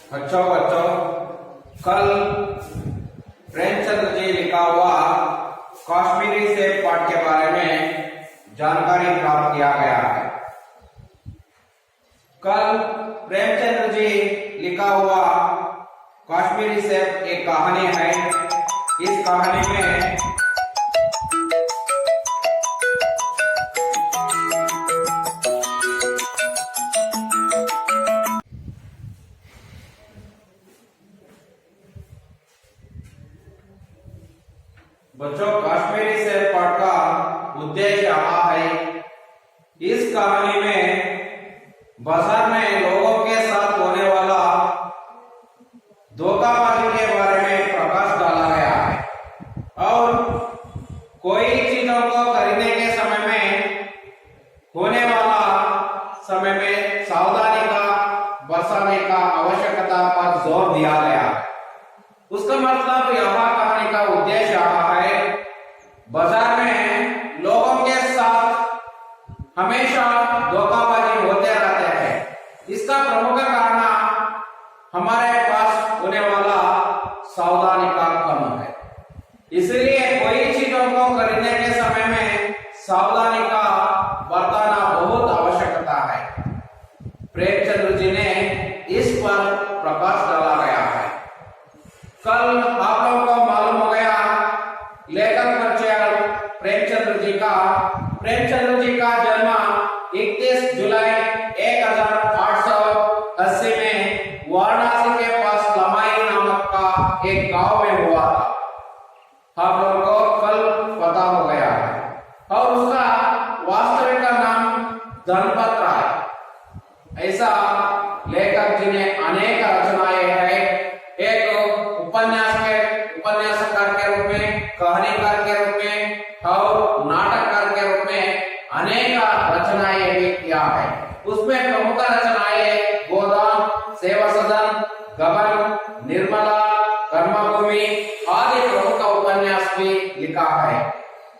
अच्छा बच्चों, कल प्रेमचंद जी लिखा हुआ कश्मीरी सेब पाठ के बारे में जानकारी प्राप्त किया गया है। कल प्रेमचंद जी लिखा हुआ कश्मीरी सेब एक कहानी है। इस कहानी में बच्चों, कश्मीरी सेब पाठ का उद्देश्य यह है। इस कहानी में बाजार में लोगों के साथ होने वाला धोखाबाजी के बारे में प्रकाश डाला गया है और कोई चीजों को खरीदने के समय में होने वाला समय में सावधानी का बरसाने का आवश्यकता पर जोर दिया गया है। उसका मतलब यह कहानी का उद्देश्य है, बाजार में लोगों के साथ हमेशा धोखाबाजी होते रहते हैं। इसका प्रमुख कारण हमारे पास होने वाला सावधानी का कम है। इसलिए कोई चीजों को खरीदने के समय में सावधानी का बरतना बहुत आवश्यकता है। प्रेमचंद जी ने इस पर प्रकाश डाला गया है। कल आप लोगों को मालूम हो गया लेखक परिचय प्रेमचंद जी का जन्म 31 जुलाई 1880 में वाराणसी के पास लमाई नामक का एक गांव में हुआ था। आप लोगों को कल पता हो गया है। और उसका वास्तविक नाम धनपत राय। ऐसा लेखक जी ने अनेक रचनाएं हैं। एक उपन्यासकार के रूप में, कहानीकार के रूप में और नाटककार के रूप में अनेक रचनाएं भी किया है। उसमें प्रमुख रचनाएं गोदाम, सेवा सदन, गबन, निर्मला, कर्मभूमि आदि प्रमुख उपन्यास भी लिखा है।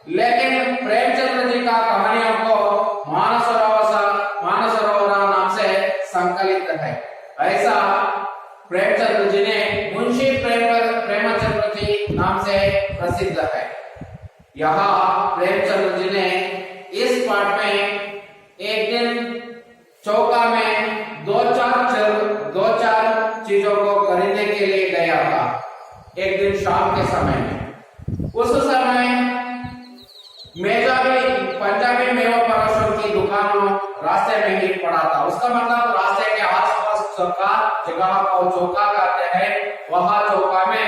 लेकिन प्रेमचंद जी का कहानियों को मानसरोवर नाम से संकलित है। ऐसा प्रेमचंद जी ने मुंशी प्रेमचंद जी नाम से प्रसिद्ध है। यहाँ प्रेमचंद जी ने इस पाठ में एक दिन चौका में दो चार चीजों को खरीदने के लिए गया था। एक दिन शाम के समय में उस समय पंजाबी मेवा परोसों की दुकान रास्ते में ही पड़ा था। उसका मतलब रास्ते के आसपास जगह को चौका कहते हैं। वहां चौका में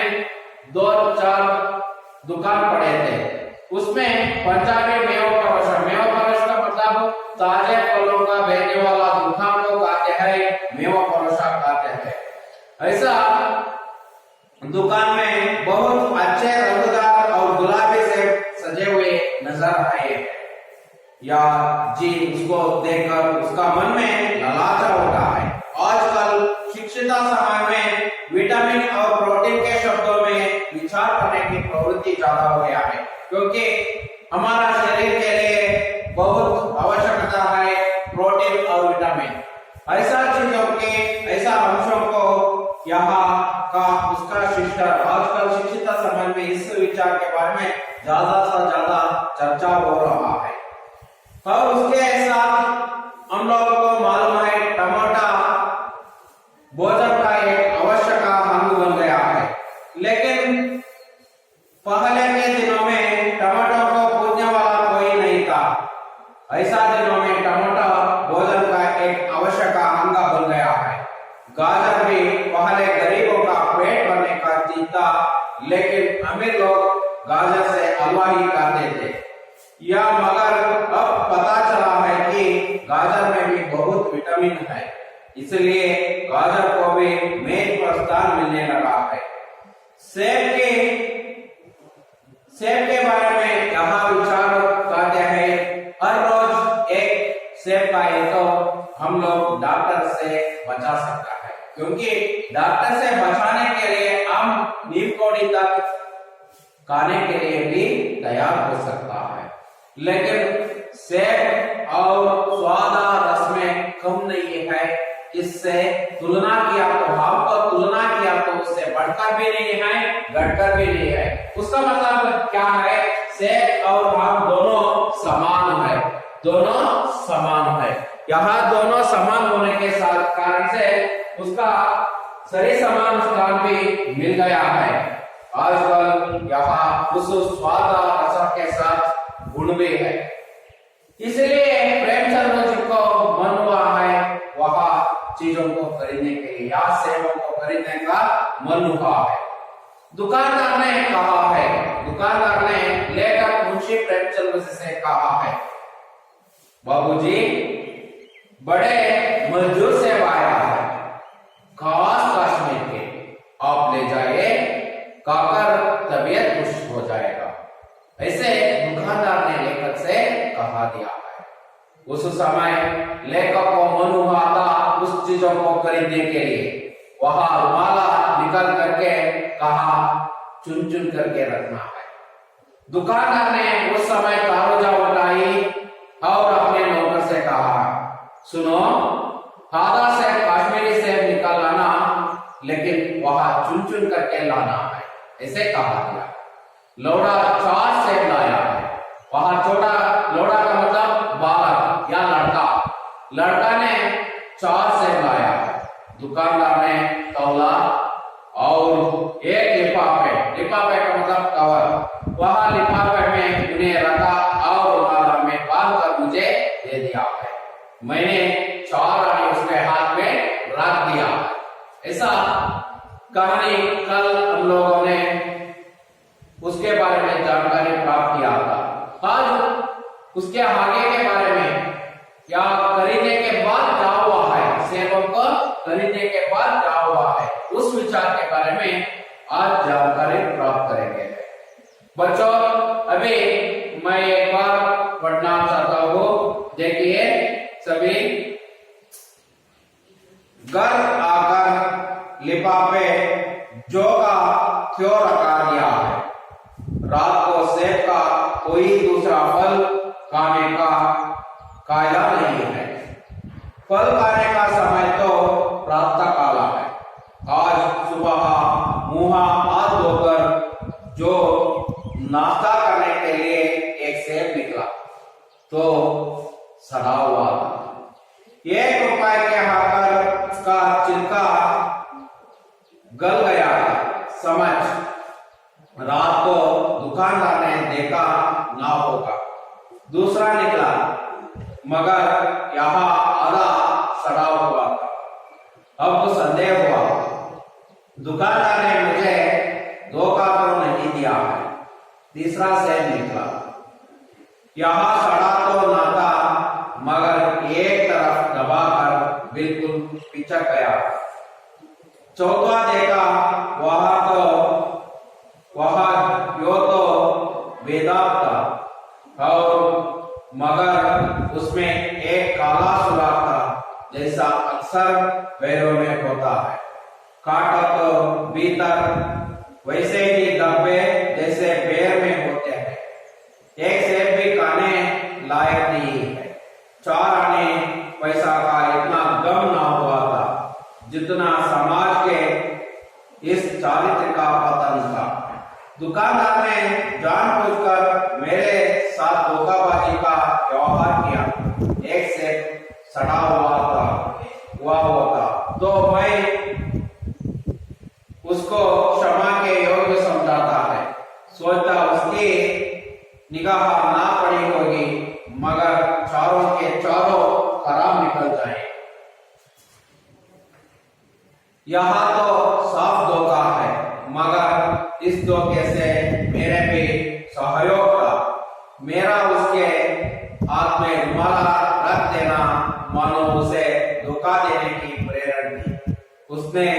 2-4 दुकान पड़े थे। उसमें पंजाबी मेवा परोस का मतलब ताजे फलों का बेचने वाला दुकान को कहते हैं, मेवा परोसा कहते हैं। ऐसा दुकान में बहुत अच्छे रंगदार और गुलाबी से सजे हुए नजर आए। या जी उसको देखकर उसका मन में ललाचा होता है। आजकल शिक्षित समाज में विटामिन और प्रोटीन के शब्दों में विचार करने की प्रवृत्ति ज्यादा हो गया है, क्योंकि हमारा शरीर के लिए बहुत आवश्यकता है प्रोटीन और विटामिन। ऐसा अंशों को यहाँ का उसका शिष्टर आजकल शिक्षित समाज में इस विचार के बारे में ज्यादा से ज्यादा चर्चा हो रहा है। और उसके साथ हम लोगों को मालूम है टमाटर भोजन का एक आवश्यक अंग बन गया है। लेकिन पहले के दिनों में टमाटर को पूजने वाला कोई नहीं था। ऐसा दिनों में टमाटर भोजन का एक आवश्यक अंग बन गया है। गाजर भी पहले गरीबों का पेट भरने का चीज था, लेकिन अमीर लोग गाजर से हलवा ही खाते थे। या मगर अब पता चला है कि गाजर में भी बहुत विटामिन है, इसलिए गाजर को भी मेज पर स्थान मिलने लगा है। सेब के बारे में यहाँ विचार करते हैं। हर रोज एक सेब खाए तो हम लोग डॉक्टर से बचा सकता है, क्योंकि डॉक्टर से बचाने के लिए हम नीम कोड़ी तक खाने के लिए भी तैयार हो सकता है। लेकिन सेब और स्वाद रस में कम नहीं है। इससे तुलना किया तो हमको तुलना किया तो उससे बढ़कर भी नहीं है, घटकर भी नहीं है। उसका मतलब क्या है? सेब और आम दोनों समान है, दोनों समान है। यहाँ दोनों समान होने के साथ कारण से उसका सही समान स्थान भी मिल गया है। आजकल यहाँ उस स्वाद और रस के साथ गुण भी है, इसलिए प्रेमचंद जी को मन हुआ है वहाँ चीजों को खरीदने के लिए या सेवों को खरीदने का मन हुआ है। दुकानदार ने कहा है, दुकानदार ने लेकर मुंशी प्रेमचंद से कहा है, बाबूजी बड़े मजदूर से आया है, खास कश्मीर के, आप ले जाइए, खाकर तबीयत खुश हो जाएगा। ऐसे दुकानदार ने लेखक से कहा दिया है। उस समय लेखक को मन हुआ था उस चीजों को खरीदने के लिए। वहां रुमाला निकल करके कहा चुन चुन करके रखना है। दुकानदार ने उस समय तारुजा उठाई और अपने नौकर से कहा, सुनो, आधा सेब कश्मीरी सेब निकाल लाना, लेकिन वहां चुन चुन करके लाना है, ऐसे कहा दिया। लौड़ा 4 सेब लाया है। वहां छोटा लौड़ा का मतलब बालक या लड़का, लड़का ने 4 सेब लाया है। दुकानदार ने तौला और एक लिफाफे, लिफाफे का मतलब कवर, वहां लिफाफे में उन्हें रखा और माला में बांध कर मुझे दे दिया है। मैंने 4 आने उसके हाथ में रख दिया। ऐसा कहानी कल हम लोगों ने उसके बारे में जानकारी प्राप्त किया था। आज उसके आगे के बारे में, क्या खरीदने के बाद क्या हुआ है, सेवों को खरीदने के बाद क्या हुआ है, उस विचार के बारे में आज जानकारी प्राप्त करेंगे। बच्चों, अभी मैं एक बार पढ़ना चाहता हूँ, देखिए सभी। घर आकर लिफाफे जो का क्यों रखा दिया है, रात को सेब का कोई दूसरा फल खाने का कायदा नहीं है। फल खाने का समय तो प्रातः काला है। आज सुबह मुंह हाथ धोकर जो नाश्ता करने के लिए एक सेब निकला तो सड़ा हुआ था। 1 रुपए के हाकर का छिलका गल गया था। समझ, रात को दुकानदार ने देखा ना होगा। दूसरा निकला मगर यहाँ आधा सड़ा हुआ था। अब संदेह हुआ, दुकानदार ने मुझे धोखा तो नहीं दिया है। तीसरा सेब निकला, यहाँ सड़ा तो ना था मगर एक तरफ दबाकर बिल्कुल पिचक गया। चौथा देखा, वह यो तो बेदाग था और मगर उसमें एक काला सुराख था, जैसा अक्सर पैरों में होता है। काटा तो भीतर वैसे ही धब्बे जैसे पैर में होते हैं। एक सेब भी खाने लायक नहीं है। 4 आने पैसा का इतना गम ना हुआ था जितना समाज के इस चारित्र का पतन था। दुकानदार ने जानबूझकर मेरे साथ धोखाबाजी का व्यवहार किया। एक सेब सड़ा हुआ था तो मैं उसको क्षमा के योग्य समझाता है। सोचता उसकी निगाह ना पड़ी होगी मगर चारों के चारों खराब निकल जाए। यहाँ तो साफ धोखा है मगर इस धोखे से मेरे भी सहयोग था। मेरा उसके हाथ में रुमाला रख देना मानो उसे धोखा देने की प्रेरणा दी। उसने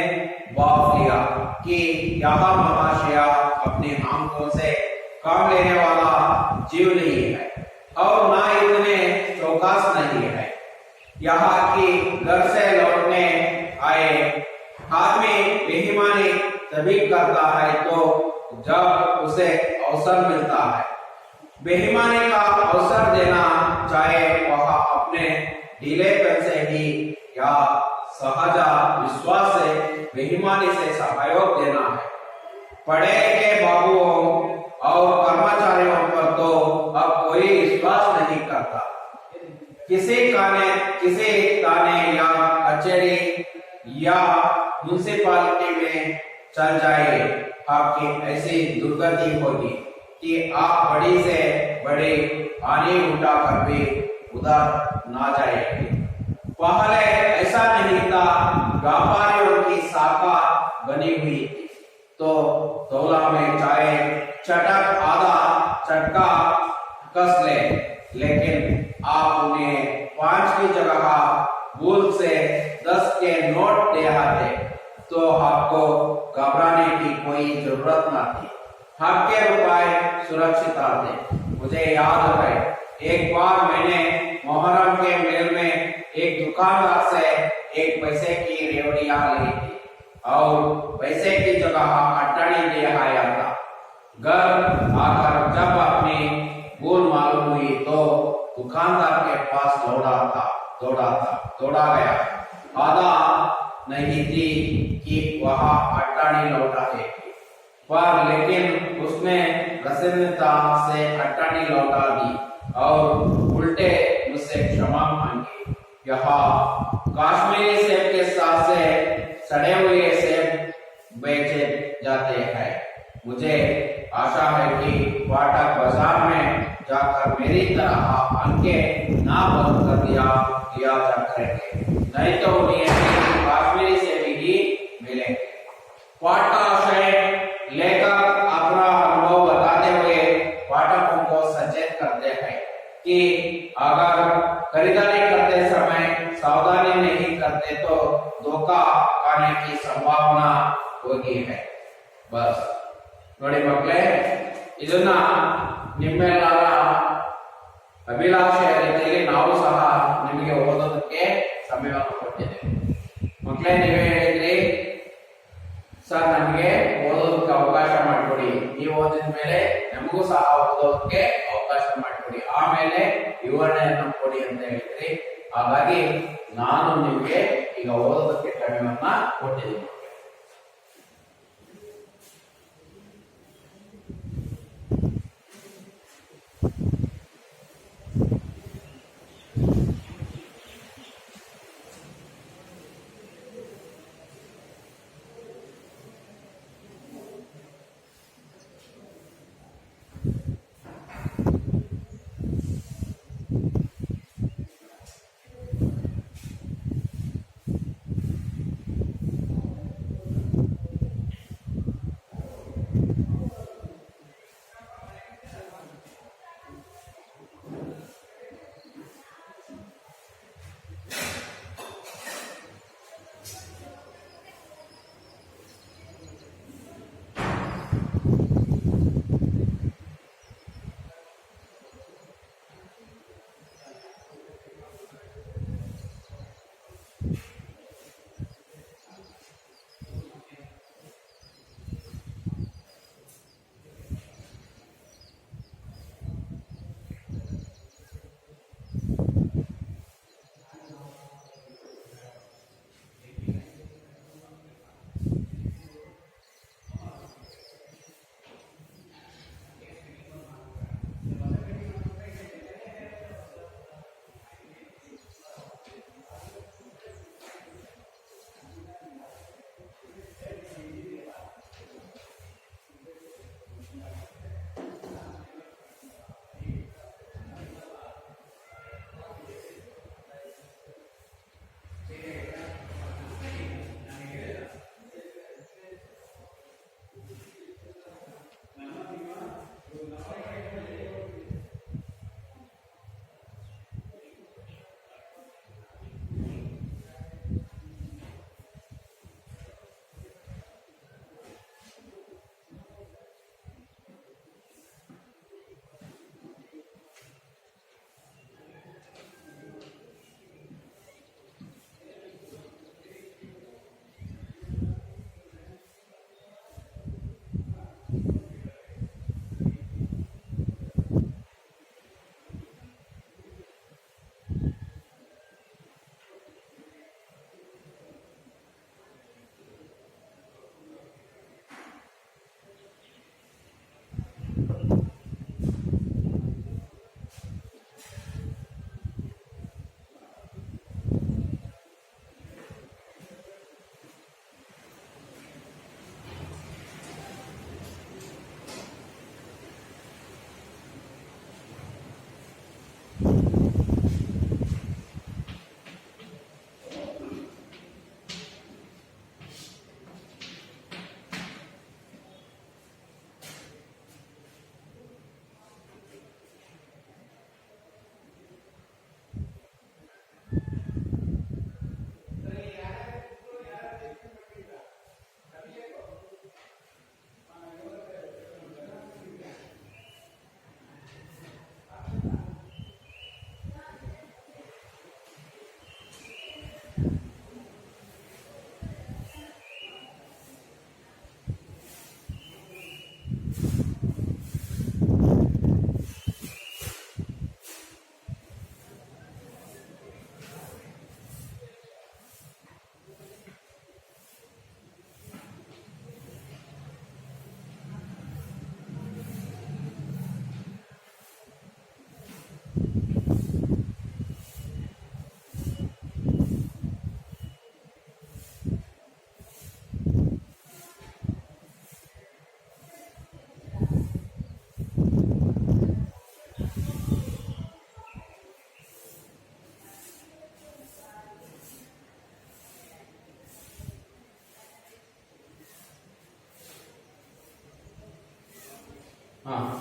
भाव लिया कि यह महाशया अपने आंखों से काम लेने वाला जीव नहीं है और ना इतने चौकस नहीं है। यहाँ की घर से लौटने आए आदमी बेईमानी तभी करता है तो जब उसे अवसर मिलता है। बेईमानी का अवसर देना चाहे वह अपने ढीलेपन से ही या सहजा विश्वास से बेईमानी से सहयोग देना है। पढ़े लिखे बाबुओं और कर्मचारियों पर तो अब कोई विश्वास नहीं करता। किसी थाने या कचहरी या म्यूनिसिपालिटी में चल जाइए, आपकी ऐसी दुर्गति होगी कि आप बड़ी से बड़ी हानि उठाकर भी उधर ना जाएंगे। पहले ऐसा नहीं था, व्यापारियों की शाखा बनी हुई थी तो तौला में चाहे चटक आधा चटका कस ले, लेकिन आप उन्हें 5 की जगह भूल से 10 के नोट दे आते तो आपको घबराने की कोई जरूरत न थी। आपके रुपए सुरक्षित आते। मुझे याद है, एक बार मैंने मोहर्रम के मेल में एक दुकानदार से 1 पैसे की रेवड़ियां ली थी और पैसे की जगह अट्टानी दे आया था। घर आकर जब अपनी भूल मालूम हुई तो दुकानदार के पास दौड़ा गया। आधा नहीं थी कि वह अट्टानी लौटा देगी, पर लेकिन उसने प्रसन्नता से अट्टानी लौटा दी और उल्टे मुझसे क्षमा मांगी। यहाँ कश्मीरी सेब के साथ से सड़े हुए सेब बेचे जाते हैं। मुझे आशा है कि फाटक बाजार में जाकर मेरी तरह अंके ना बंद कर दिया जा करेंगे, नहीं तो उन्हें कश्मीरी सेब ही मिलेंगे। पाठाशय लेकर अपना अनुभव बताते हुए पाठकों को सचेत करते हैं कि अगर खरीदारी करते समय सावधानी नहीं करते तो धोखा खाने की संभावना होगी है। बस ನೋಡಿ ಮಕ್ಕಳೇ, ಇದನ್ನ ನಿಮ್ಮೆಲ್ಲರ ಅಭಿಲಾಷೆಯ ರೀತಿಯಲ್ಲಿ ನಾವು ಸಹ ನಿಮಗೆ ಓದೋದಕ್ಕೆ ಸಮಯವನ್ನು ಕೊಟ್ಟಿದ್ದೇವೆ। ಮಕ್ಕಳೇ, ನೀವೇ ಹೇಳಿದ್ರಿ ಸರ್ ನಮಗೆ ಓದೋದಕ್ಕೆ ಅವಕಾಶ ಮಾಡಿಕೊಡಿ, ನೀವು ಓದಿದ ಮೇಲೆ ನಮಗೂ ಸಹ ಓದೋದಕ್ಕೆ ಅವಕಾಶ ಮಾಡಿಕೊಡಿ, ಆಮೇಲೆ ವಿವರಣೆಯನ್ನು ಕೊಡಿ ಅಂತ ಹೇಳಿದ್ರಿ। ಹಾಗಾಗಿ ನಾನು ನಿಮಗೆ ಈಗ ಓದೋದಕ್ಕೆ ಸಮಯವನ್ನ ಕೊಟ್ಟಿದ್ದೀನಿ।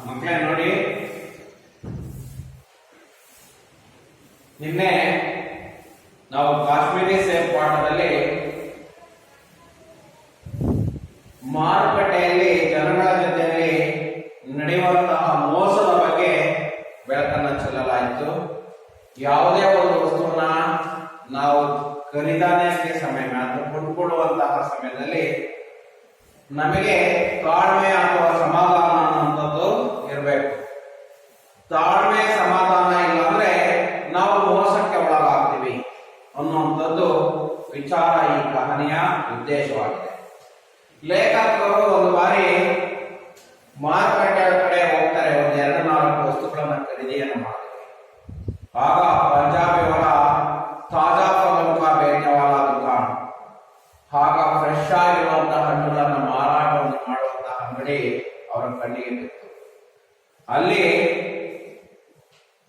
ಮಕ್ಕಳೇ ನೋಡಿ, ನಿನ್ನೆ ನಾವು ಕಾಶ್ಮೀರಿ ಸೇಬ್ ಪಾಠದಲ್ಲಿ ಮಾರುಕಟ್ಟೆಯಲ್ಲಿ ಜನಗಳ ಜೊತೆಯಲ್ಲಿ ನಡೆಯುವಂತಹ ಮೋಸದ ಬಗ್ಗೆ ಬೆಳಕನ್ನು ಚೆಲ್ಲಲಾಯಿತು. ಯಾವುದೇ ಒಂದು ವಸ್ತುವನ್ನ ನಾವು ಖರೀದಾನಿಕೆ ಸಮಯ ಅಥವಾ ಕೊಂಡುಕೊಳ್ಳುವಂತಹ ಸಮಯದಲ್ಲಿ ನಮಗೆ ತಾಳ್ಮೆ ಅಥವಾ ಸಮಾಧಾನ ಅನ್ನುವಂಥದ್ದು ಇರಬೇಕು. ತಾಳ್ಮೆ ಸಮಾಧಾನ ಇಲ್ಲಾಂದ್ರೆ ನಾವು ಮೋಸಕ್ಕೆ ಒಳಗಾಗ್ತೀವಿ ಅನ್ನುವಂಥದ್ದು ವಿಚಾರ ಈ ಕಹನಿಯ ಉದ್ದೇಶವಾಗಿದೆ. ಲೇಖಕರು ಒಂದು ಬಾರಿ ಮಾರುಕಟ್ಟೆ ಕಡೆ ಹೋಗ್ತಾರೆ, ಒಂದು 2-4 ವಸ್ತುಗಳನ್ನ ಖರೀದಿಯನ್ನು ಮಾಡ್ತಾರೆ. ಆಗ ಪಂಜಾಬಿಯವರ ತಾಜಾ ಫಲಂ ಕಾ ಬೇಚನೆ ವಾಲಾ ದುಕಾನ್, ಆಗ ಫ್ರೆಶ್ ಆಗಿರುವಂತಹ ಹಣ್ಣುಗಳನ್ನು ಮಾರಾಟವನ್ನು ಮಾಡುವಂತಹ ಅಂಗಡಿ ಅವರ ಕಣ್ಣಿಗೆ ಬಿತ್ತು. ಅಲ್ಲಿ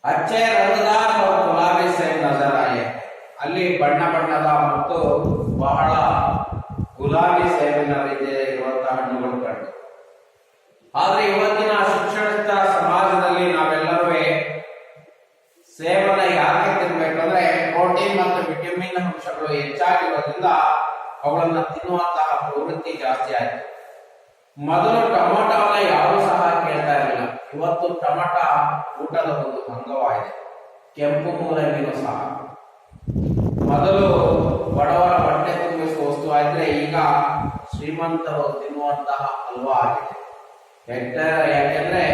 ಅಚ್ಚೆ ರಂಗದಾರ್ ಮತ್ತು ಗುಲಾಬಿ ಸೇಬ್ ನಜರ್ ಆಯೆ, ಅಲ್ಲಿ ಬಣ್ಣ ಬಣ್ಣದ ಮತ್ತು ಬಹಳ ಗುಲಾಬಿ ಸೇಬಿನ ರೀತಿ ಇರುವಂತಹ ಹಣ್ಣುಗಳು ಕಂಡು. ಆದ್ರೆ ಇವತ್ತಿನ ಶಿಕ್ಷಣಿತ ಸಮಾಜದಲ್ಲಿ ನಾವೆಲ್ಲರೂ ಸೇಬನ್ನ ಯಾಕೆ ತಿನ್ಬೇಕಂದ್ರೆ ಪ್ರೋಟೀನ್ ಮತ್ತು ವಿಟಮಿನ್ ಅಂಶಗಳು ಹೆಚ್ಚಾಗಿರೋದ್ರಿಂದ ಅವುಗಳನ್ನ ತಿನ್ನುವಂತಹ ಪ್ರವೃತ್ತಿ ಜಾಸ್ತಿ ಆಯ್ತು. ಮೊದಲು ಟೊಮೊಟೊವನ್ನ ಯಾರು ಸಹ ಕೇಳ್ತಾ ಇರಲಿಲ್ಲ. ಇವತ್ತು ಟೊಮೊಟೊ ಊಟದ ಒಂದು ಅಂಗವಾಗಿದೆ. ಕೆಂಪು ಮೂಲಂಗಿನೂ ಸಹ ಮೊದಲು ಬಡವರ ಹೊಟ್ಟೆ ತುಂಬಿಸುವ ವಸ್ತು ಆದ್ರೆ ಈಗ ಶ್ರೀಮಂತರು ತಿನ್ನುವಂತಹ ಹಲ್ವಾ ಆಗಿದೆ. ಯಾಕೆಂದ್ರೆ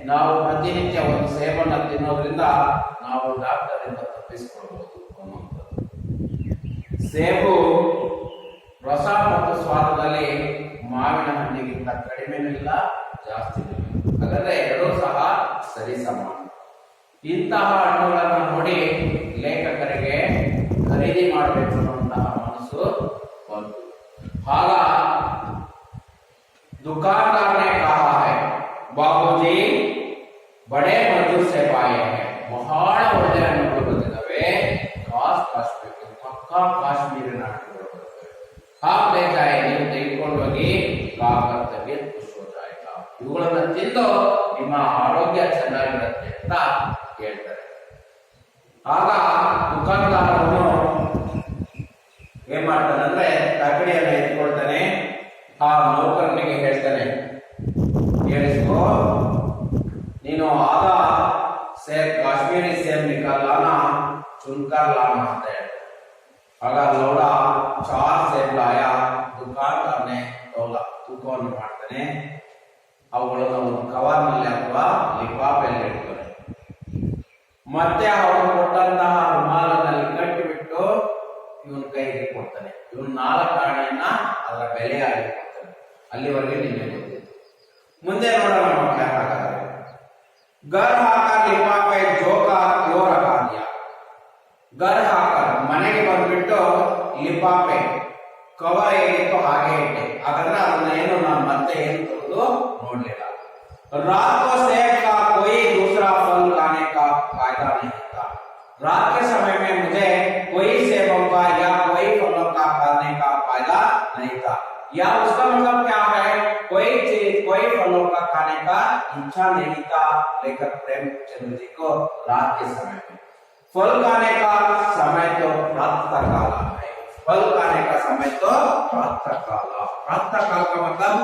ನಾವು ಪ್ರತಿನಿತ್ಯ ಒಂದು ಸೇಬನ್ನ ತಿನ್ನೋದ್ರಿಂದ ನಾವು ಡಾಕ್ಟರ್ ಇಂದ ತಪ್ಪಿಸಿಕೊಳ್ಬಹುದು ಅನ್ನುವಂಥದ್ದು. ಸೇಬು ರಸ ಮತ್ತು ಸ್ವಾದದಲ್ಲಿ ಮಾವಿನ ಹಣ್ಣಿಗಿಂತ ಕಡಿಮೆನೂ ಇಲ್ಲ, ಜಾಸ್ತಿ ಇಲ್ಲ. ಹಾಗಾದ್ರೆ ಎರಡೂ ಸಹ ಸರಿ ಸಮಾನ. ಇಂತಹ ಹಣ್ಣುಗಳನ್ನು ನೋಡಿ ಲೇಖಕರಿಗೆ ಖರೀದಿ ಮಾಡಬೇಕು ಅನ್ನುವಂತಹ ಮನಸ್ಸು ಬಂತು. ಆಗ दुकानदार ने कहा है, बाबूजी बड़े मजदूर से पाए हैं, ಬಹಳ ಒಳ್ಳೆಯ ಹಣ್ಣುಗಳು ಬಂದಿದ್ದಾವೆ, ಕಾಶ್ಮೀರ ಪಕ್ಕಾ ಕಾಶ್ಮೀರಿನ ಹಣ್ಣುಗಳು ಬರ್ತವೆ. आप ले जाए, ನೀವು ತೆಗೆದುಕೊಂಡು ಹೋಗಿ ಕಾಕರ್ ತಬಿಯತ್ ಖುಷ್ ಹೋ ಜಾಯೇಗಾ, ಇವುಗಳನ್ನ ತಿಂದು ನಿಮ್ಮ ಆರೋಗ್ಯ ಚೆನ್ನಾಗಿರುತ್ತೆ ಅಂತ ಹೇಳ್ತಾರೆ. ಆಗ ದುಕಾನ್ದಾರನು ಏನ್ ಮಾಡ್ತಾನೆ ಅಂದ್ರೆ ತಗಡಿಯನ್ನು ಎತ್ಕೊಳ್ತಾನೆ. ಆ ನೌಕರನಿಗೆ ಹೇಳ್ತಾನೆ, ಹೇಳಿಸ್ಕೋ, ನೀನು ಆದ ಸೇಬ್ ಕಾಶ್ಮೀರಿ ಸೇಬ್ ನಿಕಾಲಾನ ಚುನ್ಕರ್ ಲಾನ ಅಂತ ಹೇಳ್ತಾನೆ. ಆಗ ಲೌಡ 4 ಸೇಬ್ ಲಾಯ. ದುಕಾನ್ದಾರನೆ ತೂಕವನ್ನು ಮಾಡ್ತಾನೆ. ಅವುಗಳನ್ನು ಒಂದು ಕವರ್ನಲ್ಲಿ ಅಥವಾ ಲಿಫಾಫೆಯಲ್ಲಿ ಇಡ್ತಾನೆ. ಮತ್ತೆ ಅವನು ಕೊಟ್ಟಂತಹ ರುಮಾಲದಲ್ಲಿ ಕಟ್ಟಿಬಿಟ್ಟು ಇವನ್ ಕೈಗೆ ಕೊಡ್ತಾನೆ. ಇವನ್ 4 ಆಣೆಯನ್ನ ಅದರ ಬೆಲೆಯಾಗಿ ಕೊಡ್ತಾನೆ. ಅಲ್ಲಿವರೆಗೆ ನಿಮಗೆ ಗೊತ್ತಿತ್ತು. ಮುಂದೆ ನೋಡೋಣ ಮಕ್ಕಳೇ. ಹಾಗಾದ್ರೆ ಗರ್ ಹಾಕರ್ ಲಿಫಾಫೆ ಜೋಕ ಯೋರ ಕಾರ್ಯ. ಗರ್ ಹಾಕರ್ ಮನೆಗೆ ಬಂದ್ಬಿಟ್ಟು ಲಿಫಾಫೆ ಕವರ್ ಹೇಗಿತ್ತು ಹಾಗೆ ಇಟ್ಟೆ. ಹಾಗಾದ್ರೆ ಅದನ್ನ ಏನು ನಾನು ಮತ್ತೆ ಏನು ತರೋದು ನೋಡ್ಲಿಲ್ಲ. रात को सेब का कोई दूसरा फल खाने का फायदा नहीं था. रात के समय में मुझे कोई सेबों का या कोई फलों का खाने का फायदा नहीं था. या उसका मतलब क्या है, कोई चीज कोई फलों का खाने का इच्छा नहीं था. लेकर प्रेमचंद जी को रात के समय में फल खाने का समय तो प्रातः काल है. फल खाने का समय तो प्रातः काल. प्रातः काल का मतलब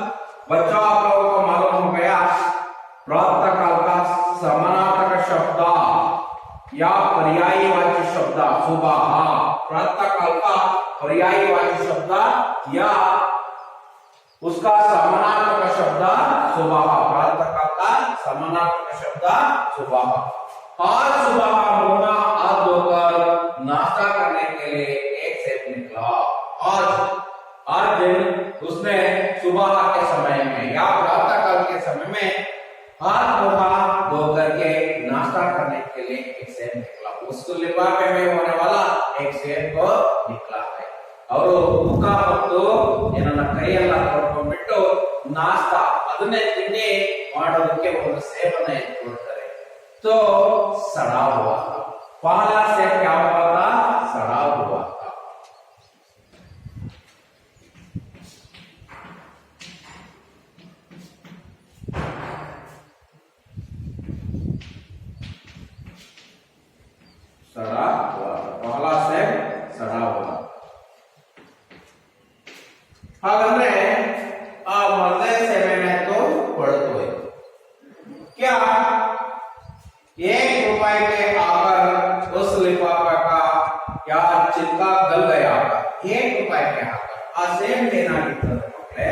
बच्चों आप लोगों को मालूम हो गया, प्रातः काल का समानार्थक शब्द या पर्यायवाची शब्द सुबह. प्रातः काल का पर्यायवाची शब्द या उसका समानार्थक शब्द सुबह. प्रातः काल का समानार्थक शब्द सुबह. आज सुबह मुन्ना हाथ धोकर नाश्ता करने के लिए एक सेब निकला. आज दिन उसने सुबह के समय में या प्रातः काल के समय में हाथ धो करके नाश्ता करने के लिए एक सेब निकला. उसको लिफाफे में होने वाला एक सेब को निकला है. ಅವರು ಮುಖ ಮತ್ತು ಏನನ್ನ ಕೈಯೆಲ್ಲ ತೊಳ್ಕೊಂಡ್ಬಿಟ್ಟು ನಾಸ್ತಾ ಅದನ್ನೇ ತಿಂಡಿ ಮಾಡೋದಕ್ಕೆ ಒಂದು ಸೇಬನ್ನ ಎತ್ಕೊಳ್ತಾರೆ. तो सड़ा हुआ था. पहला सेब क्या हुआ था, सड़ा हुआ था. ಹಾಗಂದ್ರೆ ಆ ಮೊದಲನೇ ಸೇಬ್ ಏನಾಯ್ತು ಹೊರಟು ಹೋಯ್ತು. क्या 1 रुपए के आकर उस लिफाफे का या चिल्का गल गया, 1 रुपए के आकर आ सेब ಏನಾಗಿರ್ತದೆ ಮಕ್ಕಳೇ,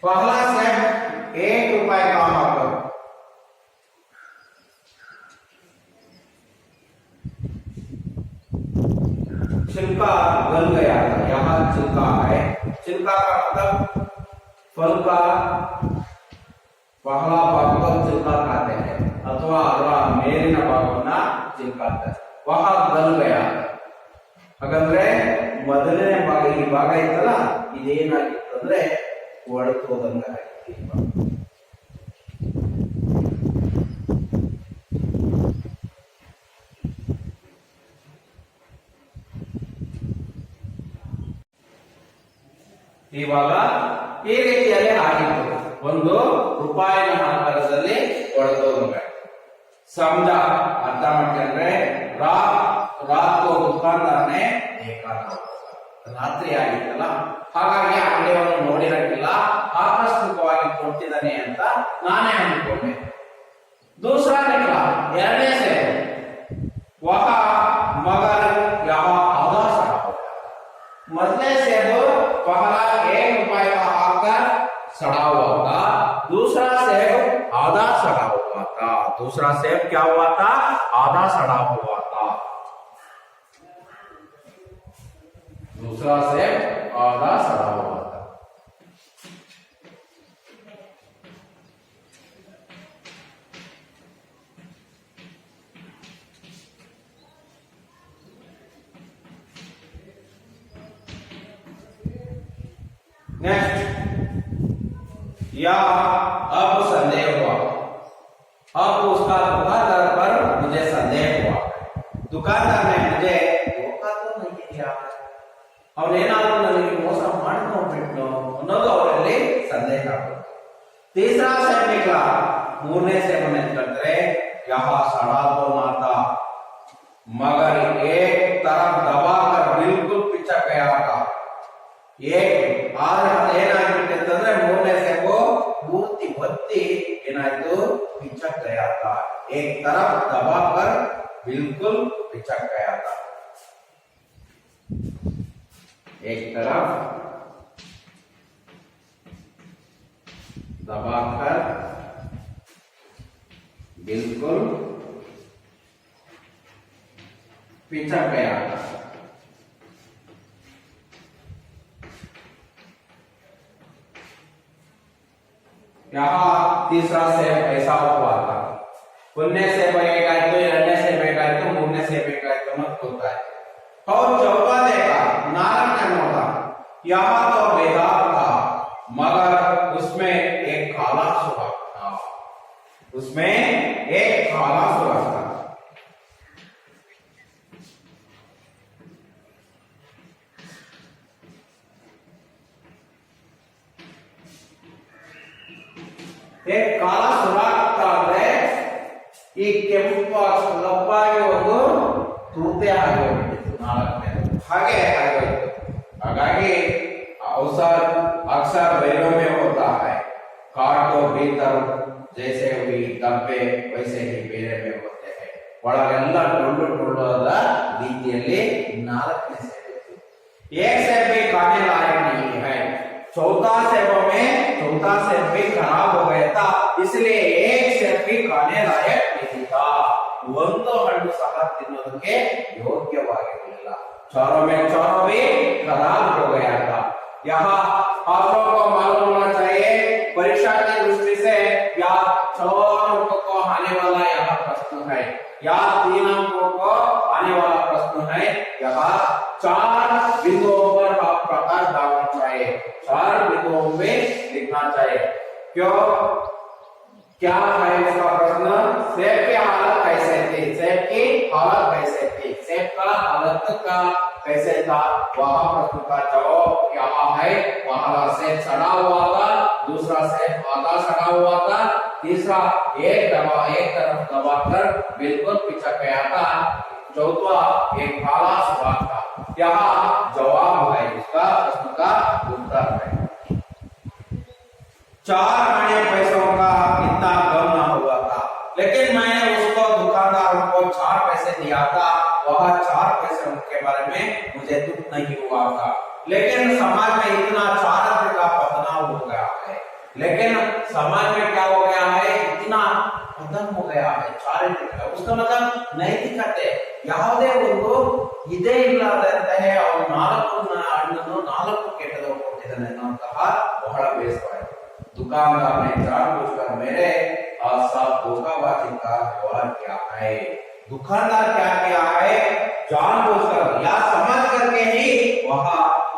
पहला सेब 1 रुपए का होगा, छिलका गल गया था, यहाँ छिलका है, छिलका का मतलब फल का पहला भाग को छिलका कहते हैं अथवा ಮೇಲಿನ ಭಾಗವನ್ನ छिलका कहते हैं, वहां गल गया. ಹಾಗಂದ್ರೆ ಮೊದಲನೇ ಭಾಗ ಈ ಭಾಗ ಇತ್ತಲ್ಲ ಇದೇನಾಗಿತ್ತು ಅಂದ್ರೆ ಒಡೆದು ಹೋದಂಗ ಆಗಿತ್ತು. ಇವಾಗ ಈ ರೀತಿಯಲ್ಲಿ ಆಗಿತ್ತು, ಒಂದು ರೂಪಾಯಿನ ಆಕಾರದಲ್ಲಿ ಒಡೆದೋದಂಗ. ಸಮಜ ಅರ್ಥ ಮಾಡ್ಕೊಂಡ್ರೆ रात को दुकानदार ने देखा था, ರಾತ್ರಿ ಆಗಿತ್ತಲ್ಲ ಹಾಗಾಗಿ ಅಂಗಡಿಯವನು ನೋಡಿರಕ್ಕಿಲ್ಲ, ಆಕಸ್ಮಿಕವಾಗಿ ಕೊಡ್ತಿದ್ದಾನೆ ಅಂತ ನಾನೇ ಅನ್ಕೊಂಡೆ. दूसरा निकला, ಎರಡನೇ ಸೇಬು, वह मगर यहाँ आधा सड़ा हो गया. ಮೊದಲನೇ ಸೇಬು पहला 1 रुपए का आकर सड़ा हुआ था, दूसरा सेब आधा सड़ा हुआ था. दूसरा सेब क्या हुआ था, आधा सड़ा हुआ था. दूसरा सेब आधा सड़ा हुआ था. नेक्स्ट, या अब संदेह हुआ, अब उसका दुकानदार पर मुझे संदेह हुआ. दुकानदार ने मुझे धोखा तो नहीं दिया, ಅವನೇನಾದ್ರೂ ನನಗೆ ಮೋಸ ಮಾಡ್ಕೊಂಡ್ಬಿಟ್ನೋ ಅನ್ನೋದು ಅವರಲ್ಲಿ ಸಂದೇಹ. तीसरा सेब निकला, ಮೂರನೇ ಸೇಬನ್ನು ಎತ್ಕೊಂಡ್ರೆ यहाँ सड़ा तो ना था मगर एक तरफ दबाकर बिल्कुल पिचक गया था. ಆದ್ರೆ ಅದೇನಾಗ್ಬಿಟ್ಟೆ ಅಂತಂದ್ರೆ ಮೂರನೇ ಸೇಬು ಪೂರ್ತಿ ಒತ್ತಿ ಏನಾಯ್ತು पिचक गया था. एक तरफ दबाकर बिल्कुल पिचक गया था. एक तरफ दबाकर बिल्कुल पिचक गया था. यहाँ तीसरा सेब ऐसा हुआ था, ಒಂದನೇ ಸೇಬ ಹೇಗಾಯ್ತು, ಎರಡನೇ ಸೇಬ ಹೇಗಾಯ್ತು, ಮೂರನೇ ಸೇಬ ಹೇಗಾಯ್ತು ಅನ್ನೋದು ಗೊತ್ತಾಯ್ತು. और चौथा देखा, नारंगी नोटा, यहाँ तो बेदाग था मगर उसमें एक काला सुराख था, उसमें एक काला सुराख था. एक काला सुराख था ಅಂದ್ರೆ ಈ ಕೆಂಪು ಕಪ್ಪಾಗಿ ಒಂದು ತೂತೆ ಆಗೋಗಿತ್ತು ನಾಲ್ಕನೇ, ಹಾಗೆ ಆಗೋಯ್ತು. ಹಾಗಾಗಿ अवसर अक्सर बैलों में होता है, काट तो भीतर जैसे हुई डब्बे वैसे ही ಬೇರೆ में होते हैं. ಒಳಗೆಲ್ಲ ಟೊಳ್ಳು ಟೊಳ್ಳಾದ ರೀತಿಯಲ್ಲಿ ನಾಲ್ಕನೇ ಸೇಬ್ ಇತ್ತು. एक सेब भी खाने लायक नहीं है, चौथा सेब भी खराब हो गया था, इसलिए एक सेब भी खाने लायक नहीं था. ಒಂದು ಹಣ್ಣು ಸಹ ತಿನ್ನೋದಕ್ಕೆ ಯೋಗ್ಯವಾಗಿರಲಿಲ್ಲ. चारों में चारों भी खराब हो गया था. यहाँ आप लोगों को मालूम होना चाहिए परीक्षा की दृष्टि से या 4 अंकों को आने वाला प्रश्न है। यहाँ 3 अंकों को आने वाला प्रश्न है। यहाँ 4 बिंदुओं पर आप प्रकाश डालना चाहिए, 4 बिंदुओं में लिखना चाहिए। क्यों, क्या है इसका प्रश्न? सेब की हालत कैसे थी? सेब की हालत कैसे थी? सेब का हालत का कैसे था? वह प्रश्न का जवाब क्या है? पहला सेब सड़ा हुआ था, दूसरा सेब आधा सड़ा हुआ था, तीसरा एक तरफ दबाकर बिल्कुल पिचक गया था, चौथा एक काला स्वाद था। यहाँ जवाब है, इसका प्रश्न का उत्तर है। 4 आने पैसों का इतना कम ना हुआ था, लेकिन मैंने उसको दुकानदारों को 4 पैसे दिया था। वह 4 पैसे के बारे में मुझे दुख नहीं हुआ था, लेकिन समाज में इतना चारित्र का बदलाव हो गया है। लेकिन समाज में क्या हो गया है? इतना पतन हो गया है चारित्र का। उसका मतलब नैतिकते ಯಾವುದೇ ಒಂದು ಇದೇ ಇಲ್ಲದಂತಹ ಅವನು 4 ಹಣ್ಣನ್ನು 4 ಕೆಟ್ಟದವು ಕೊಟ್ಟಿದ್ದಾನೆ ಅನ್ನುವಂತಹ ಬಹಳ ಬೇಸರವಾಯಿತು। दुकानदार ने जानबूझकर मेरे साथ धोखाबाजी का व्यवहार किया है। दुकानदार क्या किया है? जानबूझकर या समझ करके ही वह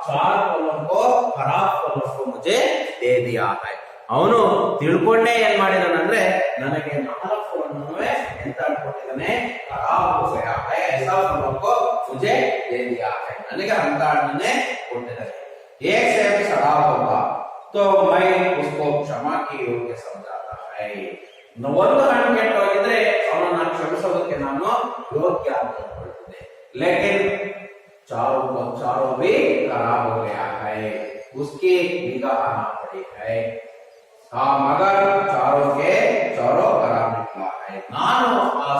4 फलों को, खराब फलों को मुझे दे दिया है। ಅವನು ತಿಳ್ಕೊಂಡೇ ಏನ್ ಮಾಡಿದಾನಂದ್ರೆ ನನಗೆ 4 ಫಲವನ್ನು ಎಂತ ಕೊಟ್ಟಿದ್ದಾನೆ, ಖರಾಬ್ हो गया है, ऐसा फलों को मुझे दे दिया है, ನನಗೆ ಅಂತ ಹಣ್ಣನ್ನೇ ಕೊಟ್ಟಿದ್ದಾನೆ। एक सेब सड़ा होगा तो मैं उसको क्षमा की योग्य समझाता है। ಒಂದು ಹಣ್ಣು ಕೆಟ್ಟು ಹೋಗಿದ್ರೆ ಅವನನ್ನ ಕ್ಷಮಿಸೋದಕ್ಕೆ ನಾನು ಯೋಗ್ಯ ಅಂತ ಹೇಳ್ತಿದ್ದೆ। लेकिन चारों भी खराब हो गया है, उसकी निगाह आना पड़ी है। हाँ, मगर चारों के चारों खराब निकला है। ನಾನು ಆ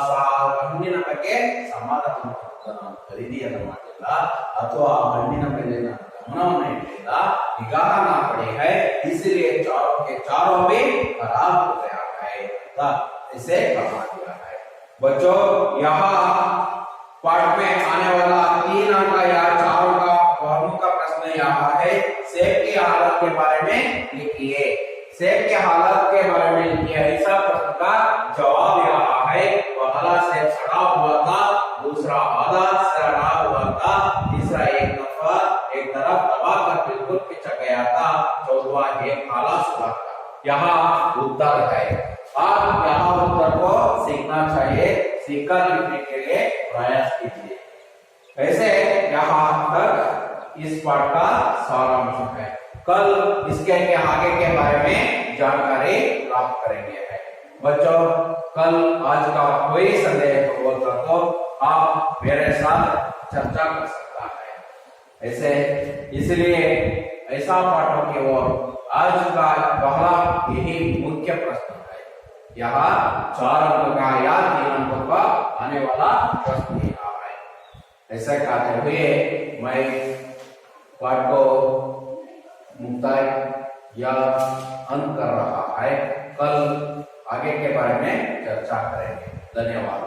ಹಣ್ಣಿನ ಬಗ್ಗೆ ಸಮಾಧಾನ ಖರೀದಿಯನ್ನು ಮಾಡಿಲ್ಲ ಅಥವಾ ಹಣ್ಣಿನ ಮೇಲೆ ನಾನು गमनವನ್ನು ಇಟ್ಟಿಲ್ಲ, निगाह ना पड़ी है, इसलिए चारों के चारों भी खराब हो गया है, इसे फरमा दिया है। बच्चों, यहाँ पाठ में आने वाला 3 अंक या 4 का प्रमुख प्रश्न यहाँ है, सेब की हालत के बारे में लिखिए। सेब की हालत के बारे में लिखिए, ऐसा प्रश्न का जवाब यहाँ है। पहला सेब सड़ा हुआ था, दूसरा आधा सड़ा हुआ था, तीसरा एक तरफ दबाकर बिल्कुल पिचक गया था, चौथा एक काला सुधा था। यहाँ उत्तर है। आप यहाँ उत्तर को सीखना चाहिए, सीखकर लिखने के लिए प्रयास कीजिए। वैसे यहाँ तक इस पाठ का सारांश है। कल इसके आगे के बारे में जानकारी प्राप्त करेंगे। बच्चों, कल आज का कोई संदेह होगा तो आप मेरे साथ चर्चा कर सकता है। ऐसे इसलिए ऐसा पाठों की ओर आज का पहला यही मुख्य प्रश्न है। यहाँ 4 अंक का या 3 अंकों का आने वाला प्रश्न यहाँ है। ऐसा कहते हुए मैं पाठ को मुक्ताय या अंत कर रहा है। कल आगे के बारे में चर्चा करेंगे। धन्यवाद।